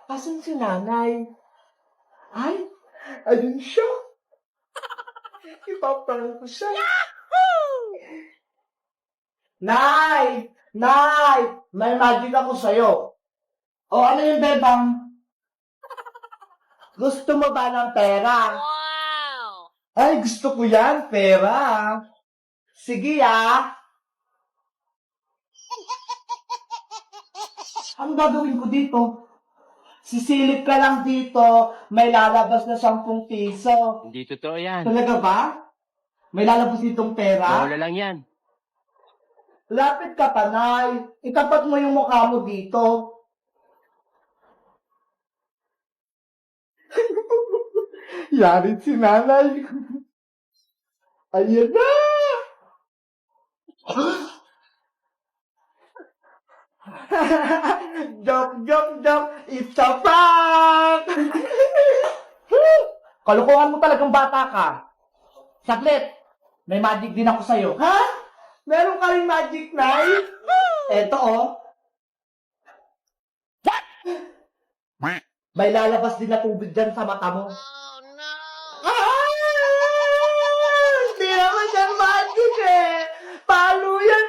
Asan si nanay? Ay, ayun siya. Ipaprank ko siya. Nay! Nay! May magic ako sa'yo. O ano yung bebang? Gusto mo ba ng pera? Wow! Ay, gusto ko yan, pera. Sige Ang gagawin ko dito? Sisilip ka lang dito, may lalabas na 10 piso. Hindi totoo yan. Talaga ba? May lalabas ditong pera? Bola lang yan. Lapit ka, Panay. Itapat mo yung mukha mo dito. Yari si nanay. Ayan na! Joke. It's a prank! Kalukuhan mo talagang bata ka. Saglit. May magic din ako sa'yo. Ha? Meron ka rin magic, Nay? Eto, oh. May lalabas din na tubig dyan sa mata mo. Oh no! Hindi naman yan magic Palo yan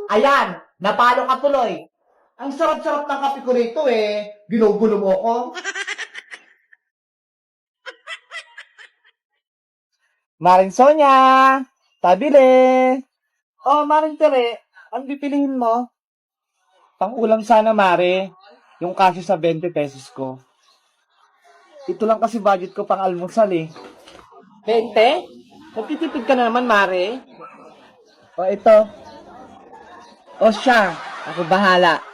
Ayan, napalo ka tuloy. Ang sarap-sarap ng kape ko rito Ginugulo mo ko. Maring Sonia! Tabile! Oh, Maring Tere, ang pipiliin mo? Pang-ulam sana, Mare. Yung kasyo sa 20 pesos ko. Ito lang kasi budget ko pang almusal 20? Nagtitipid ka na naman, Mare. O, ito. O siya, ako bahala.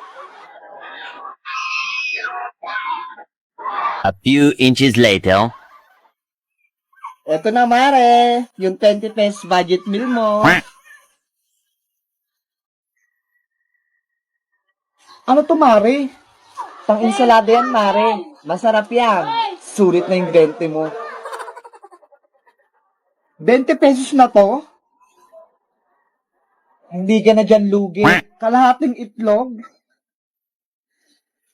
A few inches later. Ito na, Mare. Yung 20 pesos budget meal mo. Ano to, Mare? Pang-insalada yan, Mare. Masarap yan. Sulit na yung 20 mo. 20 pesos na to? Hindi ka na dyan lugi. Kalahating itlog.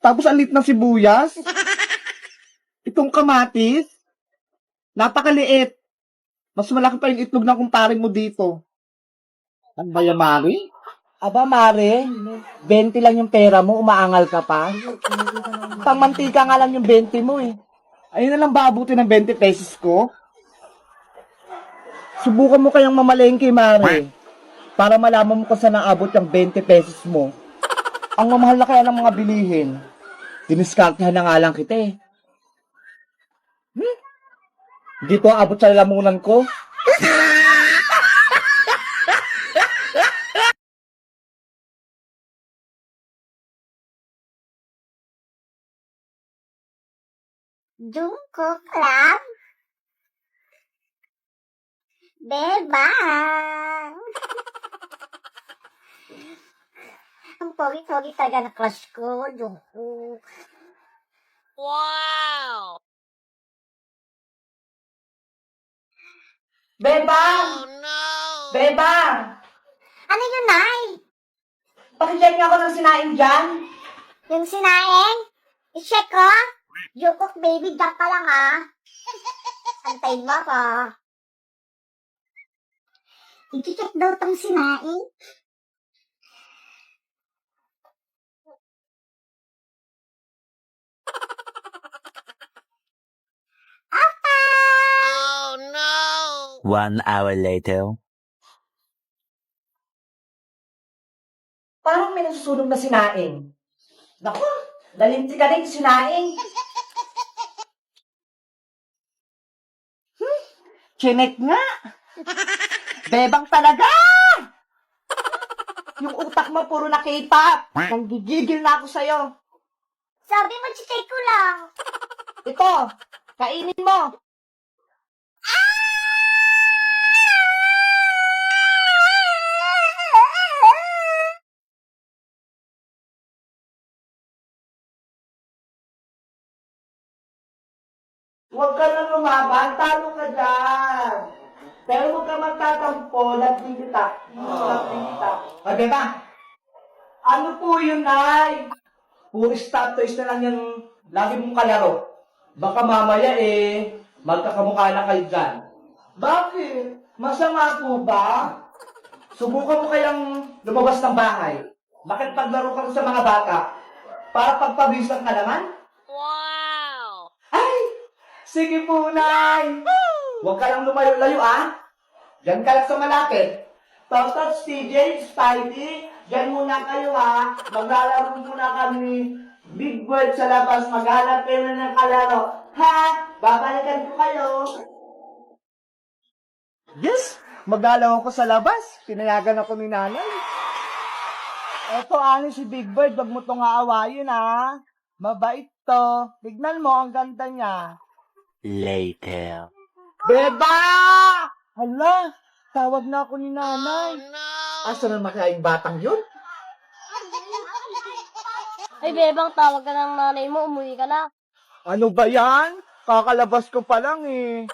Tapos alit ng sibuyas. Itong kamatis. Napakaliit. Mas malaki pa yung itlog ng kumparing mo dito. Ano ba yan, Mare? Aba, Mare, 20 lang yung pera mo, umaangal ka pa. Pangmantika nga lang yung 20 mo Ayun na lang ba abutin ng 20 pesos ko? Subukan mo kayang mamalengke, Mare. Para malaman mo kung saan naabot yung 20 pesos mo. Ang mamahal na kaya ng mga bilihin. Diniskartehan na nga lang kita Dito abot sa lamunan ko. Jungkook Club. Bebang. Ang pogi-pogi talaga na crush ko, Jungkook. Wow! Bebang! Oh no! Bebang! Ano yun, Nay? Pakicheck nga ako ng sinain dyan. Yung sinaing? I-check ko? Jungkook baby, dyan ka lang Antayin mo ako. I-check daw tong sinaing. Oh no! 1 hour later. Parang may nasusunog na sinaing. Naku, dalinti ka rin sinaing. Chinek nga. Bebang talaga! Yung utak mo puro na K-pop. Nanggigigil na ako sa'yo. Sabi mo, check ko lang. Ito, kainin mo. Huwag ka na lumaban, talo ka dyan. Pero huwag ka magtatampo, lating kita. Lating kita. O, diba? Ano po yun, Nay? puro stop toys na lang yung lagi mong kalaro. Baka mamaya magkakamukha na kayo dyan. Bakit? Masama po ba? Subukan mo kayang lumabas ng bahay. Bakit paglaro ka rin sa mga bata? Para pagpawisan ka naman? Wow! Ay! Sige po, Nay! Huwag ka lang lumayo-layo, ah! Diyan ka lang sa malapit. Totot, TJ, Spidey, diyan muna kayo, ha? Maglalaro muna kami ni Big Bird sa labas. Maghanap kayo na ng kalaro. Ha? Babalikan ko kayo. Yes! Maglalaro ko sa labas. Pinayagan ako ni nanay. Eto, ani si Big Bird. Wag mo tong aawayin, ha? Mabait to. Tignan mo, ang ganda niya. Later. Beba! Hala, tawag na ako ni Oh nanay. no! Asa naman kaya yung batang yun? Ay, Bebang, tawag ka ng nanay mo, umuwi ka na. Ano ba yan? Kakalabas ko pa lang eh.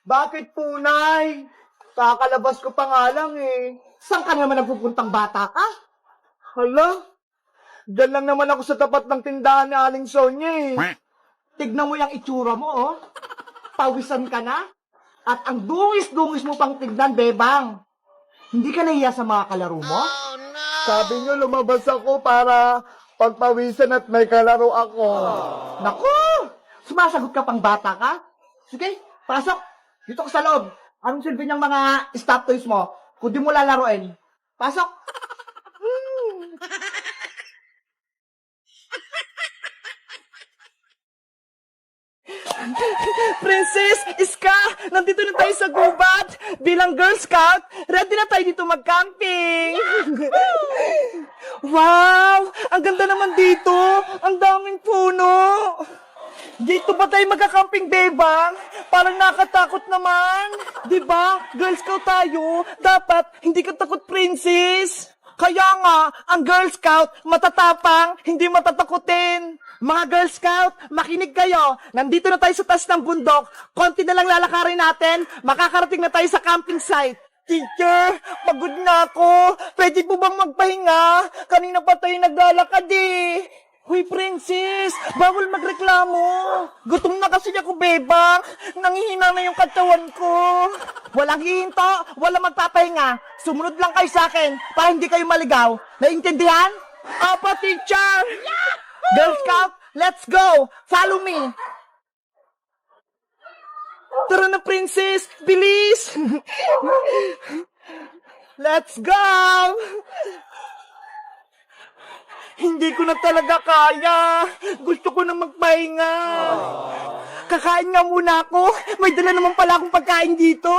Bakit po, Nay? Kakalabas ko pa nga lang eh. Saan ka naman nagpupuntang bata ka? Hala, dyan lang naman ako sa tapat ng tindahan ni Aling Sonia eh. Tignan mo yung itsura mo, oh. Pawisan ka na. At ang dungis-dungis mo pang tignan, Bebang. Hindi ka nahiya sa mga kalaro mo? Oh no! Sabi niyo, lumabas ako para pagpawisan at may kalaro ako. Naku! Sumasagot ka pang bata ka? Sige, pasok. Dito ka sa loob. Anong silbi niyang mga stop toys mo? Kung di mo lalaroin. Pasok. Princess, Iska, nandito na tayo sa gubat. Bilang Girl Scout, ready na tayo dito mag-camping. Wow, ang ganda naman dito. Ang daming puno. Dito ba tayo magka-camping, Bebang? Parang nakatakot naman. Diba, Girl Scout tayo. Dapat, hindi ka takot, Princess. Kaya nga, ang Girl Scout, matatapang, hindi matatakutin. Mga Girl Scout, makinig kayo. Nandito na tayo sa taas ng bundok. Konti na lang lalakarin natin. Makakarating na tayo sa camping site. Teacher, pagod na ako. Pwede po bang magpahinga? Kanina pa tayo naglalakad eh. Huy, Princess, bawal magreklamo. Gutom na kasi ako, Bebang. Nangihina na yung katawan ko. Walang hihinto, walang magpapahinga. Sumunod lang kayo sa akin para hindi kayo maligaw. Naintindihan? Opo, teacher. Girl Scout, let's go. Follow me. Tara na, Princess. Bilis. Let's go. Hindi ko na talaga kaya. Gusto ko na magpahinga. Kakain nga muna ako. May dala naman pala akong pagkain dito.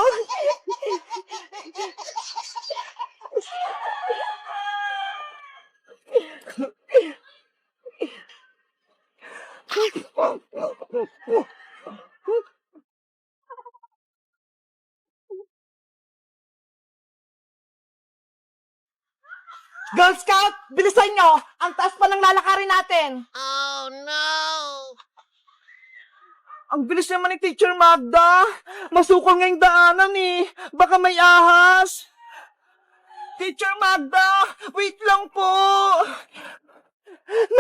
Girl Scout, bilisan nyo! Ang taas pa ng lalakarin natin! Oh no! Ang bilis naman ni Teacher Magda! Masukol nga yung daanan eh! Baka may ahas! Teacher Magda! Wait lang po!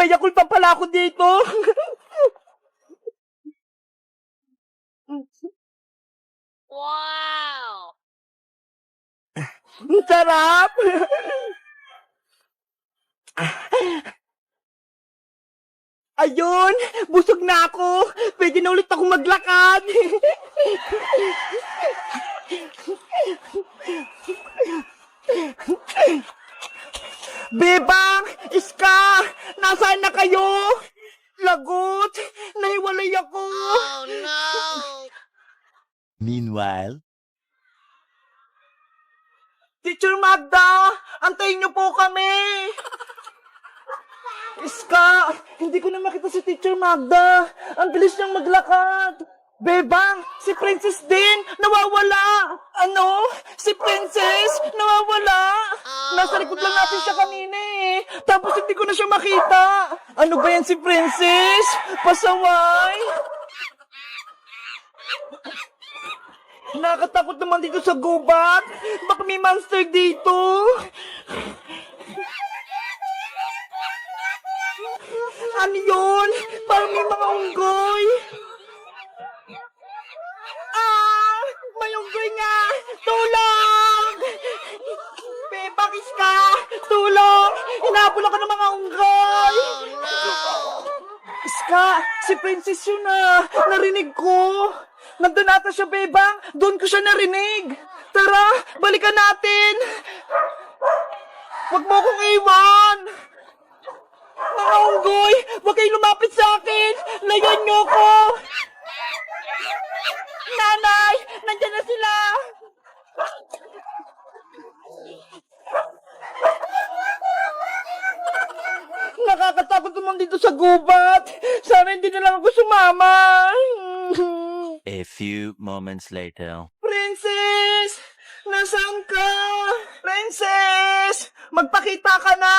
Nayakul pa pala ako dito! Wow! Ang sarap! Ayun! Busog na ako! Pwede na ulit ako maglakad! Bebang! Iska! Nasaan na kayo? Lagot! Nahiwalay ako! Oh no! Meanwhile, Teacher Magda! Antayin niyo po kami! Iska! Hindi ko na makita si Teacher Magda! Ang bilis niyang maglakad! Bebang! Si Princess din! Nawawala! Ano? Si Princess! Nawawala! Nasa likod lang natin siya kanina eh! Tapos hindi ko na siya makita! Ano ba yan si Princess? Pasaway! Nakatakot naman dito sa gubat! Baka may monster dito! Ano yun? Parang may mga unggoy. May unggoy nga! Tulong! Bebang Iska! Tulong! Hinabol ako ng mga unggoy! Iska! Si Princess yun ah! Narinig ko! Nandun ata siya, Bebang! Doon ko siya narinig! Tara! Balikan natin! Huwag mo akong iwan! Mga unggoy! Huwag kayong lumapit sa akin! Layan niyo ko! Nanay! Nandiyan na sila! Nakakatakot naman dito sa gubat! Sana hindi na lang ako sumama! A few moments later. Princess! Nasaan ka? Princess! Magpakita ka na!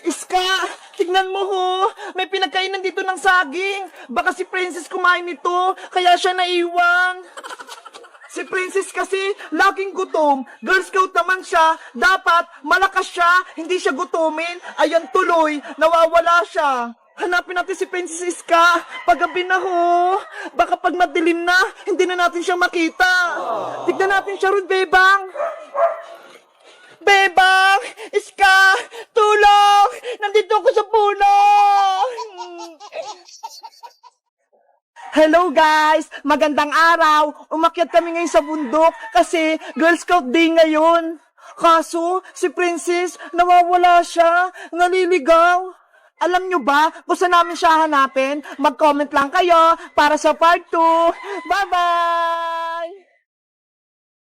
Iska! Tignan mo ho! May pinagkainan dito ng saging! Baka si Princess kumain nito, kaya siya naiwan! Si Princess kasi laging gutom. Girl Scout naman siya. Dapat malakas siya, hindi siya gutumin. Ayan tuloy, nawawala siya. Hanapin natin si Princess Iska. Paggabi na ho. Baka pag madilim na, hindi na natin siya makita. Tignan natin siya ron, Bebang. Bebang! Iska! Tulong! Nandito ako sa puno! Hello guys! Magandang araw! Umakyat kami ngayon sa bundok kasi Girl Scout Day ngayon. Kaso, si Princess, nawawala siya, naliligaw. Alam nyo ba kung saan namin siya hanapin? Mag-comment lang kayo para sa part 2. Bye-bye!